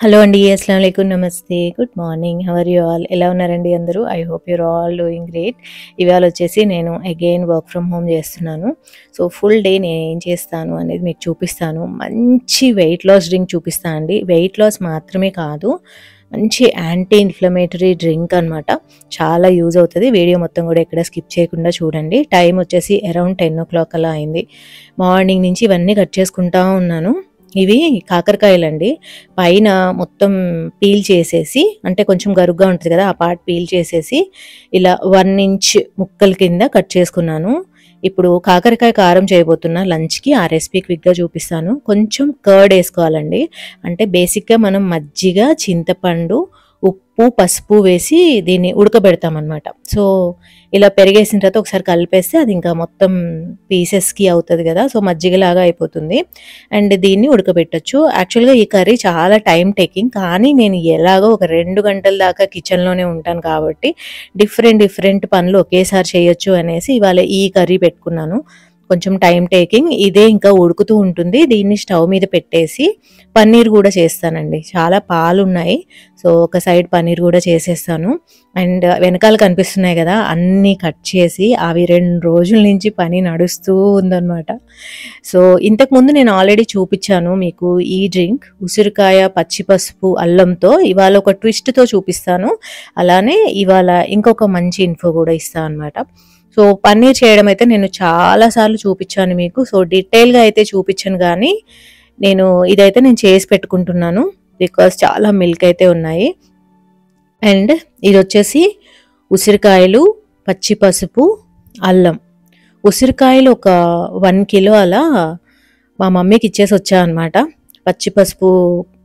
Hello అండి. అస్సలాముఅలైకుం. నమస్తే. Good morning. How are you all? ఎలా ఉన్నారండి అందరూ? I hope you're all doing great. ఇవాళ వచ్చేసి నేను అగైన్ వర్క్ ఫ్రమ్ హోమ్ చేస్తున్నాను. సో, ఫుల్ డే నేనేం చేస్తాను అనేది మీకు చూపిస్తాను. మంచి వెయిట్ లాస్ డ్రింక్ చూపిస్తా అండి. వెయిట్ లాస్ మాత్రమే కాదు, మంచి యాంటీ ఇన్‌ఫ్లమేటరీ డ్రింక్ అనమాట. చాలా యూజ్ అవుతది. వీడియో మొత్తం కూడా ఎక్కడ స్కిప్ చేయకుండా చూడండి. టైం వచ్చేసి అరౌండ్ 10:00 అలా అయింది. మార్నింగ్ నుంచి ఇవన్నీ కట్ చేసుకుంటా ఉన్నాను. ఇవి కాకరకాయలండి. పైన మొత్తం పీల్ చేసేసి, అంటే కొంచెం గరుగ్గా ఉంటది కదా! ఆ పార్ట్ పీల్ చేసేసి ఇలా 1 ఇంచ్ ముక్కల కింద కట్ చేసుకున్నాను. ఇప్పుడు కాకరకాయ కారం చేయబోతున్నా లంచ్‌కి. ఆ రెసిపీ క్విక్‌గా చూపిస్తాను. కొంచెం కర్డ్ ఏసుకోవాలండి. అంటే బేసిక్‌గా మనం మజ్జిగ, చింతపండు, ఉప్పు, పసుపు వేసి దీన్ని ఉడకబెడతామనమాట. సో, ఇలా పెరిగేసిన తర్వాత ఒకసారి కలిపేస్తే అది ఇంకా మొత్తం పీసెస్‌కి అవుతది కదా! సో, మజ్జిగలాగా అయిపోతుంది. అండ్ దీన్ని ఉడకబెట్టొచ్చు. యాక్చువల్‌గా ఈ కర్రీ చాలా టైమ్ టేకింగ్. కానీ నేను ఎలాగో ఒక 2 గంటల దాకా కిచెన్‌లోనే ఉంటాను కాబట్టి డిఫరెంట్ పనులు ఒకేసారి చేయొచ్చు అనేసి ఇవాళ ఈ కర్రీ పెట్టుకున్నాను. కొంచెం టైమ్ టేకింగ్. ఇదే ఇంకా ఉడుకుతూ ఉంటుంది. దీన్ని స్టవ్ మీద పెట్టేసి పన్నీర్ గూడా చేస్తానండి. చాలా పాలున్నాయి. సో, ఒక సైడ్ పన్నీర్ గూడా చేసేస్తాను. అండ్ వెనకాల కనిపిస్తున్నాయి గదా! అన్నీ కట్ చేసి అవి 2 రోజుల నుంచి పని నడుస్తూ ఉందనమాట. సో, ఇంతకుముందు నేను ఆల్రెడీ చూపిచ్చాను మీకు ఈ డ్రింక్ ఉసిరికాయ, పచ్చి పసుపు, అల్లంతో. ఇవాళ ఒక ట్విస్ట్‌తో చూపిస్తాను. అలానే ఇవాళ ఇంకొక మంచి ఇన్ఫో గూడా ఇస్తా అనమాట. సో, పన్నీర్ చేయడం అయితే నేను చాలా సార్లు చూపిచ్చాను మీకు. సో, డీటెయిల్‌గా అయితే చూపిచ్చను గానీ, ఇదైతే నేను చేసి పెట్టుకుంటున్నాను. బికాజ్ చాలా మిల్క్ అయితే ఉన్నాయి. అండ్ ఇదొచ్చేసి ఉసిరికాయలు, పచ్చి పసుపు, అల్లం. ఉసిరికాయలు ఒక 1 కిలో అలా మా మమ్మీకి ఇచ్చేసొచ్చా అనమాట. పచ్చి పసుపు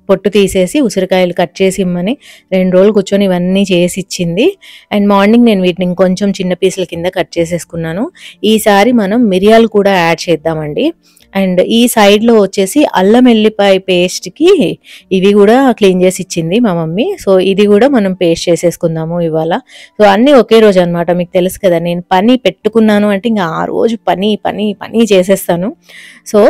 పొట్టు తీసేసి ఉసిరికాయలు కట్ చేసి ఇమ్మని 2 రోజులు కూర్చొని ఇవన్నీ చేసిచ్చింది. అండ్ మార్నింగ్ నేను వీటిని ఇంకొంచెం చిన్న పీసుల కింద కట్ చేసేసుకున్నాను. ఈసారి మనం మిరియాలు కూడా యాడ్ చేద్దామండి. అండ్ ఈ సైడ్‌లో వచ్చేసి అల్లం ఎల్లిపాయ పేస్ట్‌కి ఇవి గూడా క్లీన్ చేసి ఇచ్చింది మా మమ్మీ. సో, ఇది గూడా మనం పేస్ట్ చేసేసుకుందాము ఇవాళ. సో, అన్నీ ఒకే రోజు అనమాట. మీకు తెలుసు కదా! నేను పని పెట్టుకున్నాను అంటే ఇంక ఆ రోజు పని చేసేస్తాను. సో,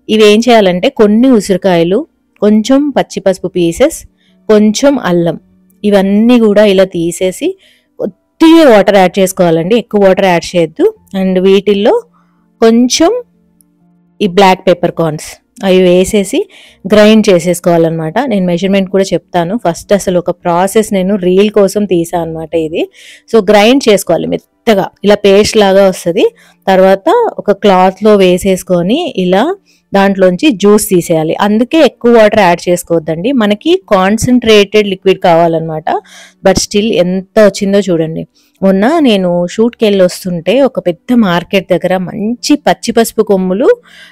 ఇవేం చేయాలంటే కొన్ని ఉసిరికాయలు, కొంచెం పచ్చి పసుపు పీసెస్, కొంచెం అల్లం, ఇవన్నీ గూడా ఇలా తీసేసి కొద్దిగా వాటర్ యాడ్ చేసుకోవాలండి. ఎక్కువ వాటర్ యాడ్ చేయొద్దు. అండ్ వీటిల్లో కొంచెం ఈ బ్లాక్ పెప్పర్ కార్న్స్ అవి వేసేసి గ్రైండ్ చేసేసుకోవాలనమాట. నేను మెజర్మెంట్ కూడా చెప్తాను. ఫస్ట్ అసలు ఒక ప్రాసెస్ నేను రీల్ కోసం తీసా అనమాట ఇది. సో, గ్రైండ్ చేసుకోవాలి మెత్తగా. ఇలా పేస్ట్ లాగా వస్తది. తర్వాత ఒక క్లాత్‌లో వేసేసుకొని ఇలా దాంట్లోంచి జ్యూస్ తీసేయాలి. అందుకే ఎక్కువ వాటర్ యాడ్ చేసుకోవద్దండి. మనకి కాన్సంట్రేటెడ్ లిక్విడ్ కావాలనమాట. బట్ స్టిల్ ఎంత వచ్చిందో చూడండి. మొన్న నేను షూట్‌కెళ్ళొస్తుంటే ఒక పెద్ద మార్కెట్ దగ్గర మంచి పచ్చి పసుపు కొమ్ములు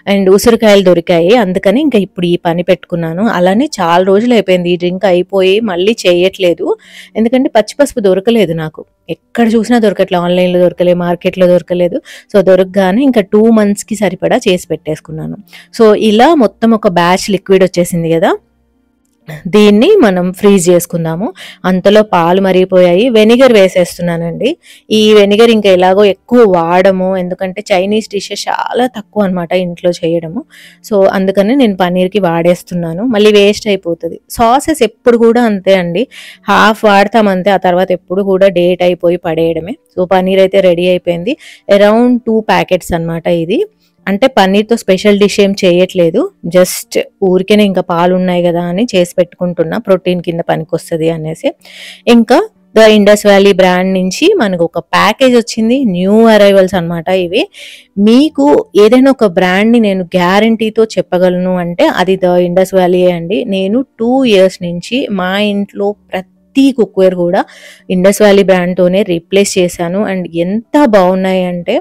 అండ్ ఉసిరికాయలు దొరికాయి. అందుకని ఇంకా ఇప్పుడు ఈ పని పెట్టుకున్నాను. అలానే చాలా రోజులయిపోయింది ఈ డ్రింక్ అయిపోయి మళ్ళీ చేయట్లేదు. ఎందుకంటే పచ్చి పసుపు దొరకలేదు నాకు. ఎక్కడ చూసినా దొరకట్లే. ఆన్‌లైన్‌లో దొరకలే, మార్కెట్‌లో దొరకలేదు. సో, దొరకగానే ఇంకా 2 మంత్స్‌కి సరిపడా చేసి పెట్టేసుకున్నాను. సో, ఇలా మొత్తం ఒక బ్యాచ్ లిక్విడ్ వచ్చేసింది గదా! దీన్ని మనం ఫ్రీజ్ చేసుకుందాము. అంతలో పాలు మరిగిపోయాయి. వెనిగర్ వేసేస్తున్నానండి. ఈ వెనిగర్ ఇంకా ఎలాగో ఎక్కువ వాడము. ఎందుకంటే చైనీస్ డిషెస్ చాలా తక్కువ అనమాట ఇంట్లో చేయడము. సో, అందుకని నేను పన్నీర్‌కి వాడేస్తున్నాను. మళ్ళీ వేస్ట్ అయిపోతది. సాసెస్ ఎప్పుడు కూడా అంతే అండి. హాఫ్ వాడతాం అంతే. ఆ తర్వాత ఎప్పుడు కూడా డేట్ అయిపోయి పడేయడమే. సో, పన్నీర్ అయితే రెడీ అయిపోయింది. అరౌండ్ 2 ప్యాకెట్స్ అనమాట ఇది. అంటే పన్నీర్‌తో స్పెషల్ డిష్ ఏం చేయట్లేదు. జస్ట్ ఊరికేనే ఇంకా పాలున్నాయి గదా అని చేసి పెట్టుకుంటున్నా. ప్రోటీన్ కింద పనికొస్తది అనేసి. ఇంకా ద ఇండస్ వ్యాలీ బ్రాండ్ నుంచి మనకు ఒక ప్యాకేజ్ వచ్చింది. న్యూ అరైవల్స్ అనమాట ఇవి. మీకు ఏదైనా ఒక బ్రాండ్‌ని నేను గ్యారంటీతో చెప్పగలను అంటే అది ద ఇండస్ వ్యాలీయే అండి. నేను 2 ఇయర్స్ నుంచి మా ఇంట్లో ప్రతి కుక్‌వేర్ కూడా ఇండస్ వ్యాలీ బ్రాండ్‌తోనే రీప్లేస్ చేశాను. అండ్ ఎంత బావున్నాయి అంటే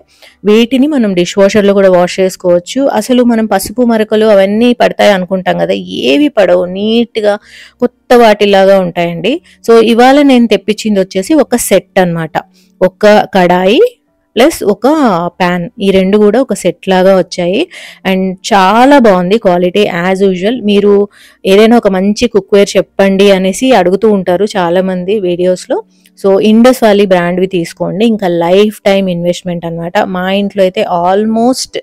వీటిని మనం డిష్ వాషర్‌లో కూడా వాష్ చేసుకోవచ్చు. అసలు మనం పసుపు మరకలు అవన్నీ పడతాయి అనుకుంటాం కదా! ఏవి పడవు. నీట్‌గా కొత్త వాటిలాగా ఉంటాయండి. సో, ఇవాళ నేను తెప్పించిందొచ్చేసి ఒక సెట్ అనమాట. ఒక కడాయి ప్లస్ ఒక పాన్. ఈ 2 కూడా ఒక సెట్ లాగా వచ్చాయి. అండ్ చాలా బావుంది క్వాలిటీ యాజ్ యూజువల్. మీరు ఏదైనా ఒక మంచి కుక్‌వేర్ చెప్పండి అనేసి అడుగుతూ ఉంటారు చాలామంది వీడియోస్‌లో. సో, ఇండస్ వ్యాలీ బ్రాండ్‌వి తీసుకోండి. ఇంకా లైఫ్ టైమ్ ఇన్వెస్ట్‌మెంట్ అనమాట. మా ఇంట్లో అయితే ఆల్మోస్ట్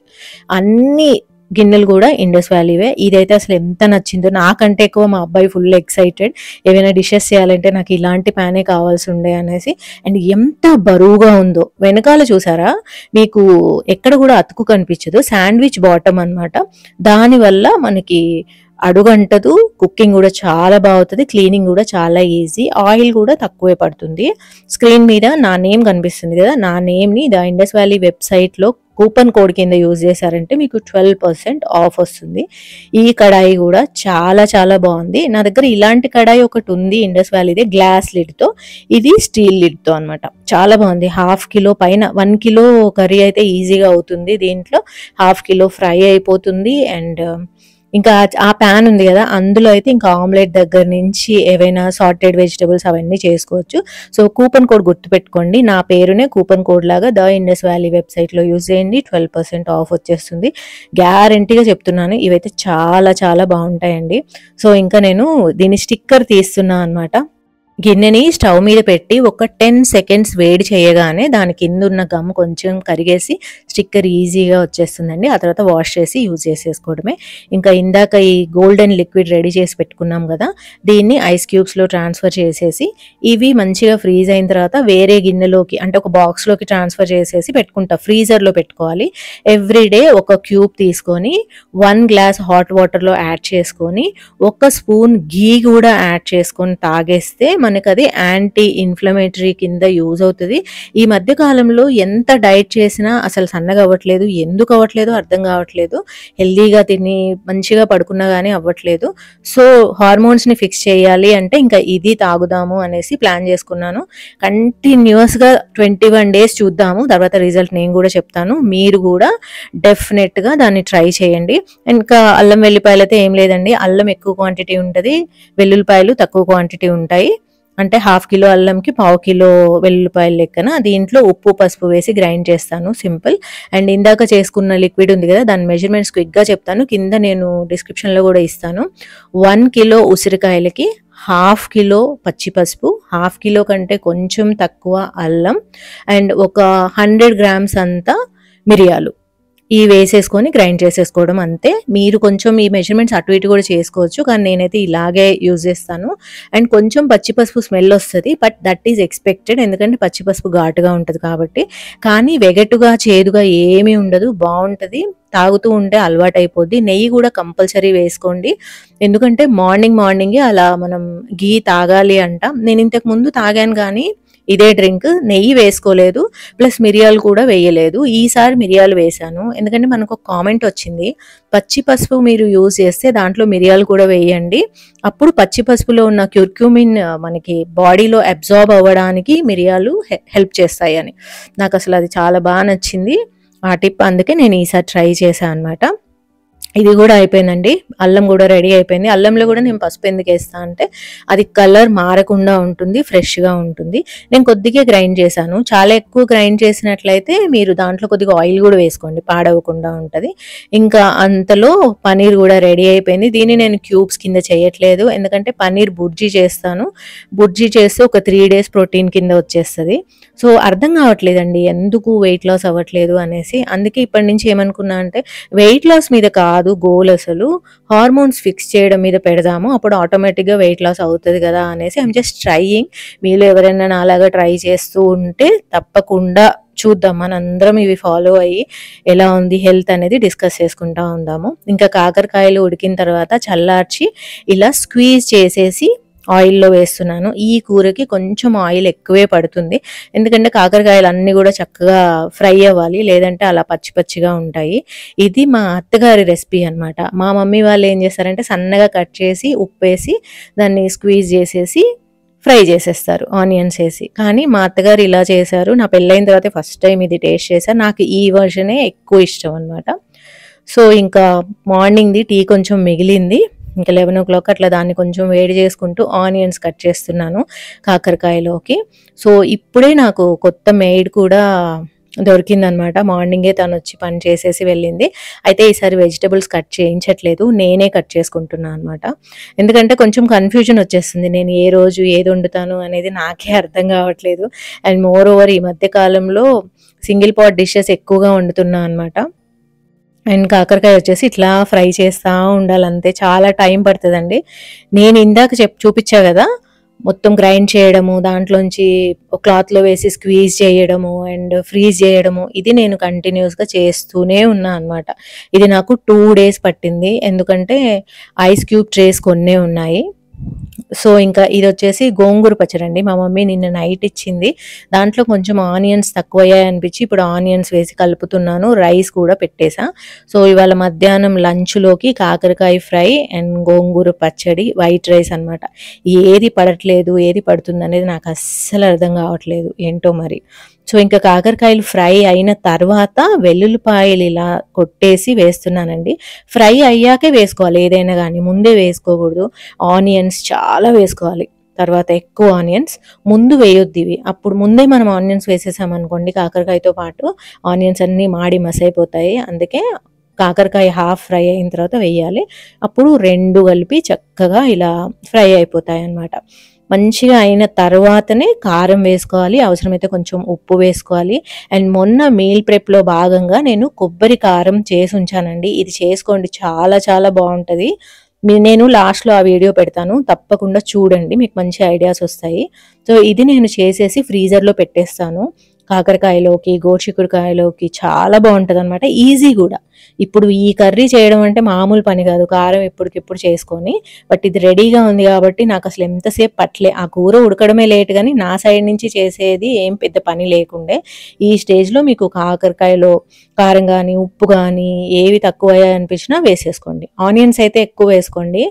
అన్నీ గిన్నెలు కూడా ఇండస్ వ్యాలీవే. ఇదైతే అసలు ఎంత నచ్చిందో, నాకంటే ఎక్కువ మా అబ్బాయి ఫుల్ ఎక్సైటెడ్. ఏవైనా డిషెస్ చేయాలంటే నాకు ఇలాంటి ప్యానే కావాల్సి ఉండే అనేసి. అండ్ ఎంత బరువుగా ఉందో, వెనకాల చూసారా మీకు ఎక్కడ కూడా అతుకు కనిపించదు, శాండ్విచ్ బాటమ్ అన్నమాట. దానివల్ల మనకి అడుగంటదు, కుకింగ్ కూడా చాలా బాగుతుంది, క్లీనింగ్ కూడా చాలా ఈజీ, ఆయిల్ కూడా తక్కువే పడుతుంది. స్క్రీన్ మీద నా నేమ్ కనిపిస్తుంది కదా, నా నేమ్ని ద ఇండస్ వ్యాలీ వెబ్సైట్లో కూపన్ కోడ్ కింద యూజ్ చేశారంటే మీకు 12% ఆఫ్ వస్తుంది. ఈ కడాయి కూడా చాలా చాలా బాగుంది. నా దగ్గర ఇలాంటి కడాయి ఒకటి ఉంది ఇండస్ వ్యాలీదే, గ్లాస్ లిడ్తో. ఇది స్టీల్ లిడ్తో అనమాట. చాలా బాగుంది. 1/2 కిలో పైన, 1 కిలో కర్రీ అయితే ఈజీగా అవుతుంది దీంట్లో. 1/2 కిలో ఫ్రై అయిపోతుంది. అండ్ ఇంకా ఆ ప్యాన్ ఉంది కదా, అందులో అయితే ఇంకా ఆమ్లెట్ దగ్గర నుంచి ఏవైనా సార్టెడ్ వెజిటబుల్స్ అవన్నీ చేసుకోవచ్చు. సో కూపన్ కోడ్ గుర్తుపెట్టుకోండి, నా పేరునే కూపన్ కోడ్ లాగా ద ఇండస్ వ్యాలీ వెబ్సైట్లో యూజ్ చేయండి, 12% ఆఫ్ వచ్చేస్తుంది. గ్యారంటీగా చెప్తున్నాను, ఇవైతే చాలా చాలా బాగుంటాయండి. సో ఇంకా నేను దీని స్టిక్కర్ తీస్తున్నా అనమాట. గిన్నెని స్టవ్ మీద పెట్టి ఒక 10 సెకండ్స్ వేడి చేయగానే దాని కింద ఉన్న గమ్ కొంచెం కరిగేసి స్టిక్కర్ ఈజీగా వచ్చేస్తుందండి. ఆ తర్వాత వాష్ చేసి యూజ్ చేసేసుకోవడమే. ఇంకా ఇందాక ఈ గోల్డెన్ లిక్విడ్ రెడీ చేసి పెట్టుకున్నాం కదా, దీన్ని ఐస్ క్యూబ్స్లో ట్రాన్స్ఫర్ చేసేసి ఇవి మంచిగా ఫ్రీజ్ అయిన తర్వాత వేరే గిన్నెలోకి, అంటే ఒక బాక్స్లోకి ట్రాన్స్ఫర్ చేసేసి పెట్టుకుంటా. ఫ్రీజర్లో పెట్టుకోవాలి. ఎవ్రీడే ఒక క్యూబ్ తీసుకొని 1 గ్లాస్ హాట్ వాటర్లో యాడ్ చేసుకొని 1 స్పూన్ ఘీ కూడా యాడ్ చేసుకొని తాగేస్తే మనకు అది యాంటీ ఇన్ఫ్లమేటరీ కింద యూజ్ అవుతుంది. ఈ మధ్య కాలంలో ఎంత డైట్ చేసినా అసలు సన్నగా అవ్వట్లేదు. ఎందుకు అవ్వట్లేదో అర్థం కావట్లేదు. హెల్దీగా తిని మంచిగా పడుకున్నా కానీ అవ్వట్లేదు. సో హార్మోన్స్ని ఫిక్స్ చేయాలి అంటే ఇంకా ఇది తాగుదాము అనేసి ప్లాన్ చేసుకున్నాను. కంటిన్యూస్గా 21 డేస్ చూద్దాము, తర్వాత రిజల్ట్ నేను కూడా చెప్తాను. మీరు కూడా డెఫినెట్గా దాన్ని ట్రై చేయండి. ఇంకా అల్లం వెల్లిపాయలు అయితే ఏం లేదండి, అల్లం ఎక్కువ క్వాంటిటీ ఉంటుంది, వెల్లుల్లిపాయలు తక్కువ క్వాంటిటీ ఉంటాయి. అంటే 1/2 కిలో అల్లంకి 1/4 కిలో వెల్లుల్లిపాయలు లెక్కన. దీంట్లో ఉప్పు పసుపు వేసి గ్రైండ్ చేస్తాను, సింపుల్. అండ్ ఇందాక చేసుకున్న లిక్విడ్ ఉంది కదా, దాని మెజర్మెంట్స్ క్విక్గా చెప్తాను, కింద నేను డిస్క్రిప్షన్లో కూడా ఇస్తాను. 1 కిలో ఉసిరికాయలకి 1/2 కిలో పచ్చి పసుపు, 1/2 కిలో కంటే కొంచెం తక్కువ అల్లం, అండ్ ఒక 100 గ్రామ్స్ అంతా మిరియాలు ఇవి వేసేసుకొని గ్రైండ్ చేసేసుకోవడం అంతే. మీరు కొంచెం ఈ మెజర్మెంట్స్ అటు ఇటు కూడా చేసుకోవచ్చు, కానీ నేనైతే ఇలాగే యూజ్ చేస్తాను. అండ్ కొంచెం పచ్చిపసుపు స్మెల్ వస్తుంది, బట్ దట్ ఈజ్ ఎక్స్పెక్టెడ్, ఎందుకంటే పచ్చిపసుపు ఘాటుగా ఉంటుంది కాబట్టి. కానీ వెగటుగా చేదుగా ఏమీ ఉండదు, బాగుంటుంది. తాగుతూ ఉంటే అలవాటు అయిపోద్ది. నెయ్యి కూడా కంపల్సరీ వేసుకోండి, ఎందుకంటే మార్నింగే అలా మనం ఘీ తాగాలి అంట. నేను ఇంతకు ముందు తాగాను కానీ ఇదే డ్రింక్, నెయ్యి వేసుకోలేదు, ప్లస్ మిరియాలు కూడా వేయలేదు. ఈసారి మిరియాలు వేసాను, ఎందుకంటే మనకు ఒక కామెంట్ వచ్చింది, పచ్చి పసుపు మీరు యూజ్ చేస్తే దాంట్లో మిరియాలు కూడా వేయండి, అప్పుడు పచ్చి పసుపులో ఉన్న క్యూర్క్యూమిన్ మనకి బాడీలో అబ్జార్బ్ అవ్వడానికి మిరియాలు హెల్ప్ చేస్తాయి అని. నాకు అసలు అది చాలా బాగా నచ్చింది ఆ టిప్, అందుకే నేను ఈసారి ట్రై చేశాను అనమాట. ఇది కూడా అయిపోయిందండి, అల్లం కూడా రెడీ అయిపోయింది. అల్లంలో కూడా నేను పసుపు ఎందుకు వేస్తాను అంటే అది కలర్ మారకుండా ఉంటుంది, ఫ్రెష్గా ఉంటుంది. నేను కొద్దిగా గ్రైండ్ చేశాను, చాలా ఎక్కువ గ్రైండ్ చేసినట్లయితే మీరు దాంట్లో కొద్దిగా ఆయిల్ కూడా వేసుకోండి, పాడవకుండా ఉంటుంది. ఇంకా అంతలో పనీర్ కూడా రెడీ అయిపోయింది. దీన్ని నేను క్యూబ్స్ కింద చేయట్లేదు, ఎందుకంటే పనీర్ బుర్జీ చేస్తాను. బుర్జీ చేస్తే ఒక 3 డేస్ ప్రోటీన్ కింద వచ్చేస్తుంది. సో అర్థం కావట్లేదండి ఎందుకు వెయిట్ లాస్ అవ్వట్లేదు అనేసి. అందుకే ఇప్పటి నుంచి ఏమనుకున్నా అంటే వెయిట్ లాస్ మీద కాదు గోల్, అసలు హార్మోన్స్ ఫిక్స్ చేయడం మీద పెడదాము, అప్పుడు ఆటోమేటిక్గా వెయిట్ లాస్ అవుతుంది కదా అనేసి. I'm just trying. మీలో ఎవరైనా నాలాగా ట్రై చేస్తూ ఉంటే తప్పకుండా చూద్దాం, మనందరం ఇవి ఫాలో అయ్యి ఎలా ఉంది హెల్త్ అనేది డిస్కస్ చేసుకుంటా ఉందాము. ఇంకా కాకరకాయలు ఉడికిన తర్వాత చల్లార్చి ఇలా స్క్వీజ్ చేసేసి ఆయిల్లో వేస్తున్నాను. ఈ కూరకి కొంచెం ఆయిల్ ఎక్కువే పడుతుంది, ఎందుకంటే కాకరకాయలు అన్నీ కూడా చక్కగా ఫ్రై అవ్వాలి, లేదంటే అలా పచ్చి పచ్చిగా ఉంటాయి. ఇది మా అత్తగారి రెసిపీ అనమాట. మా మమ్మీ వాళ్ళు ఏం చేస్తారంటే సన్నగా కట్ చేసి ఉప్పేసి దాన్ని స్క్వీజ్ చేసేసి ఫ్రై చేసేస్తారు ఆనియన్స్ వేసి. కానీ మా అత్తగారు ఇలా చేశారు. నా పెళ్ళైన తర్వాత ఫస్ట్ టైం ఇది టేస్ట్ చేశాను. నాకు ఈ వర్షనే ఎక్కువ ఇష్టం అనమాట. సో ఇంకా మార్నింగ్ది టీ కొంచెం మిగిలింది, ఇంకా 11 o'clock అట్లా దాన్ని కొంచెం వేడి చేసుకుంటూ ఆనియన్స్ కట్ చేస్తున్నాను కాకరకాయలోకి. సో ఇప్పుడే నాకు కొత్త మెయిడ్ కూడా దొరికిందనమాట. మార్నింగే తను వచ్చి పని చేసేసి వెళ్ళింది. అయితే ఈసారి వెజిటబుల్స్ కట్ చేయించట్లేదు, నేనే కట్ చేసుకుంటున్నాను అనమాట. ఎందుకంటే కొంచెం కన్ఫ్యూజన్ వచ్చేస్తుంది, నేను ఏ రోజు ఏది వండుతాను అనేది నాకే అర్థం కావట్లేదు. అండ్ మోర్ ఓవర్ ఈ మధ్య కాలంలో సింగిల్ పాట్ డిషెస్ ఎక్కువగా వండుతున్నా అనమాట. అండ్ కాకరకాయ వచ్చేసి ఇట్లా ఫ్రై చేస్తూ ఉండాలి అంతే. చాలా టైం పడుతుందండి. నేను ఇందాక చూపించా కదా, మొత్తం గ్రైండ్ చేయడము, దాంట్లోంచి క్లాత్లో వేసి స్క్వీజ్ చేయడము అండ్ ఫ్రీజ్ చేయడము, ఇది నేను కంటిన్యూస్గా చేస్తూనే ఉన్నా అనమాట. ఇది నాకు 2 days పట్టింది, ఎందుకంటే ఐస్ క్యూబ్ ట్రేస్ కొన్నే ఉన్నాయి. సో ఇంకా ఇది వచ్చేసి గోంగూర పచ్చడి అండి. మా మమ్మీ నిన్న నైట్ ఇచ్చింది. దాంట్లో కొంచెం ఆనియన్స్ తక్కువయ్యాయి అనిపించి ఇప్పుడు ఆనియన్స్ వేసి కలుపుతున్నాను. రైస్ కూడా పెట్టేసా. సో ఇవాళ మధ్యాహ్నం లంచ్లోకి కాకరకాయ ఫ్రై అండ్ గోంగూర పచ్చడి, వైట్ రైస్ అనమాట. ఏది పడట్లేదు, ఏది పడుతుంది అనేది నాకు అస్సలు అర్థం కావట్లేదు, ఏంటో మరి. సో ఇంకా కాకరకాయలు ఫ్రై అయిన తర్వాత వెల్లుల్లిపాయలు ఇలా కొట్టేసి వేస్తున్నానండి. ఫ్రై అయ్యాకే వేసుకోవాలి ఏదైనా కానీ, ముందే వేసుకోకూడదు. ఆనియన్స్ చాలా వేసుకోవాలి, తర్వాత ఎక్కువ ఆనియన్స్. ముందు వేయొద్దు ఇవి. అప్పుడు ముందే మనం ఆనియన్స్ వేసేసామనుకోండి కాకరకాయతో పాటు, ఆనియన్స్ అన్నీ మాడి మసైపోతాయి. అందుకే కాకరకాయ హాఫ్ ఫ్రై అయిన తర్వాత వేయాలి. అప్పుడు 2 కలిపి చక్కగా ఇలా ఫ్రై అయిపోతాయి అన్నమాట. మంచిగా అయిన తర్వాతనే కారం వేసుకోవాలి, అవసరమైతే కొంచెం ఉప్పు వేసుకోవాలి. అండ్ మొన్న మీల్ ప్రెప్లో భాగంగా నేను కొబ్బరి కారం చేసి ఉంచానండి. ఇది చేసుకోండి, చాలా చాలా బాగుంటుంది. నేను లాస్ట్లో ఆ వీడియో పెడతాను, తప్పకుండా చూడండి, మీకు మంచి ఐడియాస్ వస్తాయి. సో ఇది నేను చేసేసి ఫ్రీజర్లో పెట్టేస్తాను. కాకరకాయలోకి, గోరుచిక్కుడుకాయలోకి చాలా బాగుంటుంది అనమాట. ఈజీ కూడా. ఇప్పుడు ఈ కర్రీ చేయడం అంటే మామూలు పని కాదు, కారం ఎప్పటికిప్పుడు చేసుకొని. బట్ ఇది రెడీగా ఉంది కాబట్టి నాకు అసలు ఎంతసేపు పట్టలే. ఆ కూర ఉడకడమే లేట్, కానీ నా సైడ్ నుంచి చేసేది ఏం పెద్ద పని లేకుండే. ఈ స్టేజ్లో మీకు కాకరకాయలో కారం కానీ ఉప్పు కానీ ఏవి తక్కువ అనిపించినా వేసేసుకోండి. ఆనియన్స్ అయితే ఎక్కువ వేసుకోండి,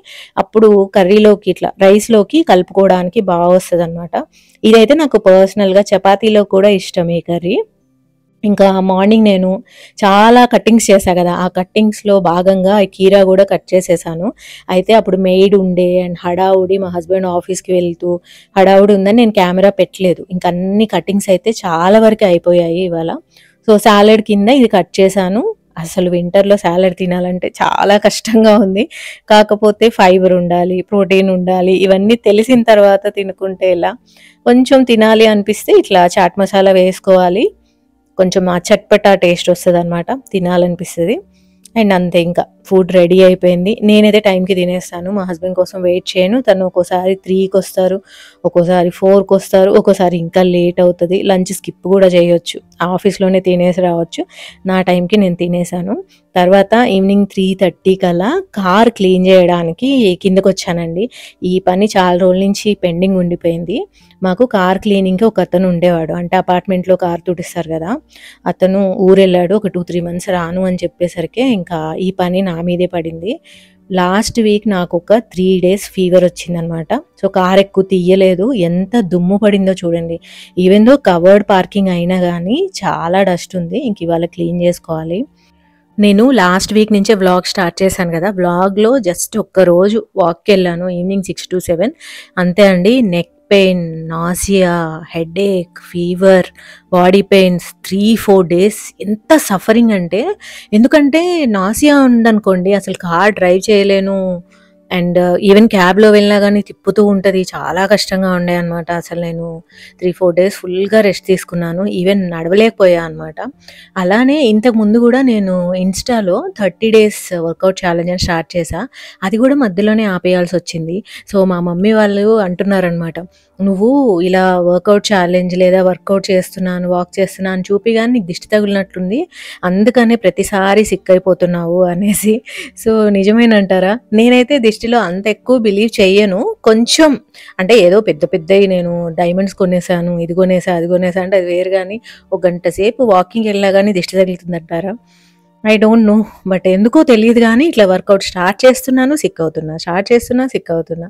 అప్పుడు కర్రీలోకి ఇట్లా రైస్లోకి కలుపుకోవడానికి బాగా వస్తుంది అనమాట. ఇదైతే నాకు పర్సనల్గా చపాతీలో కూడా ఇష్టం ఈ కర్రీ. ఇంకా మార్నింగ్ నేను చాలా కట్టింగ్స్ చేశాను కదా, ఆ కట్టింగ్స్లో భాగంగా కీరా కూడా కట్ చేసేసాను. అయితే అప్పుడు మెయిడ్ ఉండే అండ్ హడావుడి, మా హస్బెండ్ ఆఫీస్కి వెళ్తూ హడావుడి ఉందని నేను కెమెరా పెట్టలేదు. ఇంక అన్ని కట్టింగ్స్ అయితే చాలా వరకు అయిపోయాయి ఇవాళ. సో సాలెడ్ కింద ఇది కట్ చేశాను. అసలు వింటర్లో సాలెడ్ తినాలంటే చాలా కష్టంగా ఉంది. కాకపోతే ఫైబర్ ఉండాలి, ప్రోటీన్ ఉండాలి, ఇవన్నీ తెలిసిన తర్వాత తినుకుంటే ఇలా కొంచెం తినాలి అనిపిస్తే ఇట్లా చాట్ మసాలా వేసుకోవాలి, కొంచెం ఆ చట్పటా టేస్ట్ వస్తుంది అనమాట, తినాలనిపిస్తుంది. అండ్ అంతే, ఇంకా ఫుడ్ రెడీ అయిపోయింది. నేనైతే టైంకి తినేస్తాను, మా హస్బెండ్ కోసం వెయిట్ చేయను. తను ఒక్కోసారి 3కి వస్తారు, ఒక్కోసారి 4కి వస్తారు, ఒక్కోసారి ఇంకా లేట్ అవుతుంది. లంచ్ స్కిప్ కూడా చేయొచ్చు, ఆఫీస్లోనే తినేసి రావచ్చు. నా టైంకి నేను తినేసాను. తర్వాత ఈవినింగ్ 3:30 కల్లా కార్ క్లీన్ చేయడానికి కిందకు వచ్చానండి. ఈ పని చాలా రోజుల నుంచి పెండింగ్ ఉండిపోయింది. మాకు కార్ క్లీనింగ్కి ఒక అతను ఉండేవాడు, అంటే అపార్ట్మెంట్లో కార్ తుడిస్తారు కదా, అతను ఊరెళ్ళాడు. ఒక 2-3 months రాను అని చెప్పేసరికి ఇంకా ఈ పని నా మీదే పడింది. లాస్ట్ వీక్ నాకు ఒక 3 days ఫీవర్ వచ్చిందనమాట. సో కార్ ఎక్కువ తీయలేదు, ఎంత దుమ్ము పడిందో చూడండి. ఈవెన్ దో కవర్డ్ పార్కింగ్ అయినా కానీ చాలా డస్ట్ ఉంది. ఇంక ఇవాళ క్లీన్ చేసుకోవాలి. నేను లాస్ట్ వీక్ నుంచే వ్లాగ్ స్టార్ట్ చేశాను కదా, వ్లాగ్లో జస్ట్ ఒక్కరోజు వాక్కి వెళ్ళాను, ఈవినింగ్ 6 to 7 అంతే అండి. Neck pain, nausea, headache, fever, body pains 3-4 days. ఎంత సఫరింగ్ అంటే, ఎందుకంటే నాసియా ఉందనుకోండి అసలు కార్ డ్రైవ్ చేయలేను. అండ్ ఈవెన్ క్యాబ్లో వెళ్ళినా కానీ తిప్పుతూ ఉంటుంది, చాలా కష్టంగా ఉండే అనమాట. అసలు నేను 3-4 days ఫుల్గా రెస్ట్ తీసుకున్నాను, ఈవెన్ నడవలేకపోయా అనమాట. అలానే ఇంతకు ముందు కూడా నేను ఇన్స్టాలో 30 days వర్కౌట్ ఛాలెంజ్ అని స్టార్ట్ చేశా. అది కూడా మధ్యలోనే ఆపేయాల్సి వచ్చింది. సో మా మమ్మీ వాళ్ళు అంటున్నారనమాట, నువ్వు ఇలా వర్కౌట్ ఛాలెంజ్ లేదా వర్కౌట్ చేస్తున్నాను, వాక్ చేస్తున్నాను అని చూపి కానీ నీకు దిష్టి తగిలినట్లుంది, అందుకనే ప్రతిసారి సిక్ అయిపోతున్నావు అనేసి. సో నిజమేనంటారా? నేనైతే దిష్టిలో అంత ఎక్కువ బిలీవ్ చెయ్యను. కొంచెం అంటే ఏదో పెద్ద పెద్దవి నేను డైమండ్స్ కొనేసాను, ఇది కొనేసా, అది కొనేసా అంటే అది వేరు, కానీ ఒక గంట సేపు వాకింగ్ వెళ్ళినా కానీ దిష్టి తగులుతుందంటారా? ఐ డోంట్ నో, బట్ ఎందుకో తెలియదు కానీ ఇట్లా వర్కౌట్ స్టార్ట్ చేస్తున్నాను, సిక్ అవుతున్నా, స్టార్ట్ చేస్తున్నా, సిక్ అవుతున్నా.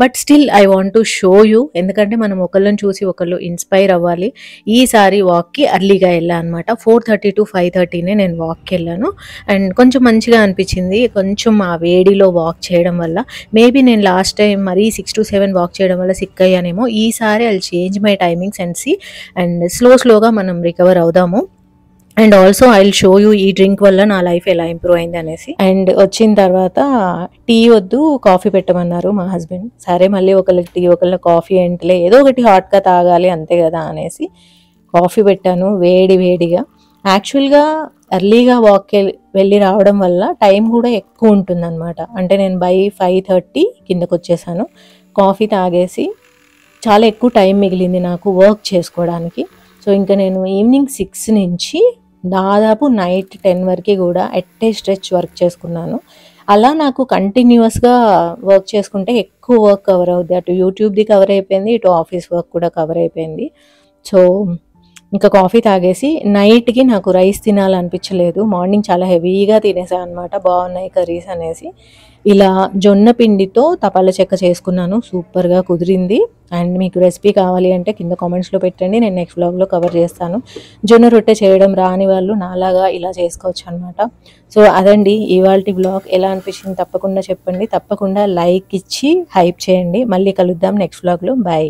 But still I want to show you, ఎందుకంటే మనం ఒకళ్ళని చూసి ఒకళ్ళు ఇన్స్పైర్ అవ్వాలి. ఈసారి వాక్కి అర్లీగా వెళ్ళాను అనమాట. 4:30 to 5:30 నేను వాక్కి వెళ్ళాను. అండ్ కొంచెం మంచిగా అనిపించింది, కొంచెం ఆ వేడిలో వాక్ చేయడం వల్ల. మేబీ నేను లాస్ట్ టైం మరీ 6 to 7 వాక్ చేయడం వల్ల సిక్ అయ్యానేమో. ఈసారి I change my timings and see, and స్లోగా మనం రికవర్ అవుదాము. And also I will show you ఈ డ్రింక్ వల్ల నా లైఫ్ ఎలా ఇంప్రూవ్ అయింది అనేసి. అండ్ వచ్చిన తర్వాత టీ వద్దు, కాఫీ పెట్టమన్నారు మా హస్బెండ్. సరే మళ్ళీ ఒకళ్ళకి టీ ఒకళ్ళకి కాఫీ ఏంటిలే, ఏదో ఒకటి హాట్గా తాగాలి అంతే కదా అనేసి కాఫీ పెట్టాను వేడి వేడిగా. యాక్చువల్‌గా ఎర్లీగా వాక్‌కి వెళ్ళి రావడం వల్ల టైం కూడా ఎక్కువ ఉంటుందనమాట. అంటే నేను బై 5:30 కిందకొచ్చేసాను. కాఫీ తాగేసి చాలా ఎక్కువ టైం మిగిలింది నాకు వర్క్ చేసుకోవడానికి. సో, ఇంక నేను ఈవినింగ్ 6 నుంచి దాదాపు నైట్ 10 వరకి గూడా ఎట్ ఏ స్ట్రెచ్ వర్క్ చేసుకున్నాను. అలా నాకు కంటిన్యూయస్‌గా వర్క్ చేసుకుంటే ఎక్కువ వర్క్ కవర్ అవుద్ది. అటు యూట్యూబ్‌ది కవర్ అయిపోయింది. ఇటు ఆఫీస్ వర్క్ కూడా కవర్ అయిపోయింది. సో, ఇంకా కాఫీ తాగేసి నైట్‌కి నాకు రైస్ తినాలనిపించలేదు. మార్నింగ్ చాలా హెవీగా తినేసా అనమాట. బాగున్నాయి కర్రీస్ అనేసి. ఇలా జొన్న పిండితో తపాలా చెక్క చేసుకున్నాను. సూపర్‌గా కుదిరింది. అండ్ మీకు రెసిపీ కావాలి అంటే కింద కామెంట్స్‌లో పెట్టండి. నేను నెక్స్ట్ వ్లాగ్‌లో కవర్ చేస్తాను. జొన్న రొట్టె చేయడం రాని వాళ్ళు నాలాగా ఇలా చేసుకోవచ్చనమాట. సో, అదండి ఇవాల్టి వ్లాగ్. ఎలా అనిపించింది తప్పకుండా చెప్పండి. తప్పకుండా లైక్ ఇచ్చి హైప్ చేయండి. మళ్ళీ కలుద్దాం నెక్స్ట్ వ్లాగ్‌లో. బాయ్.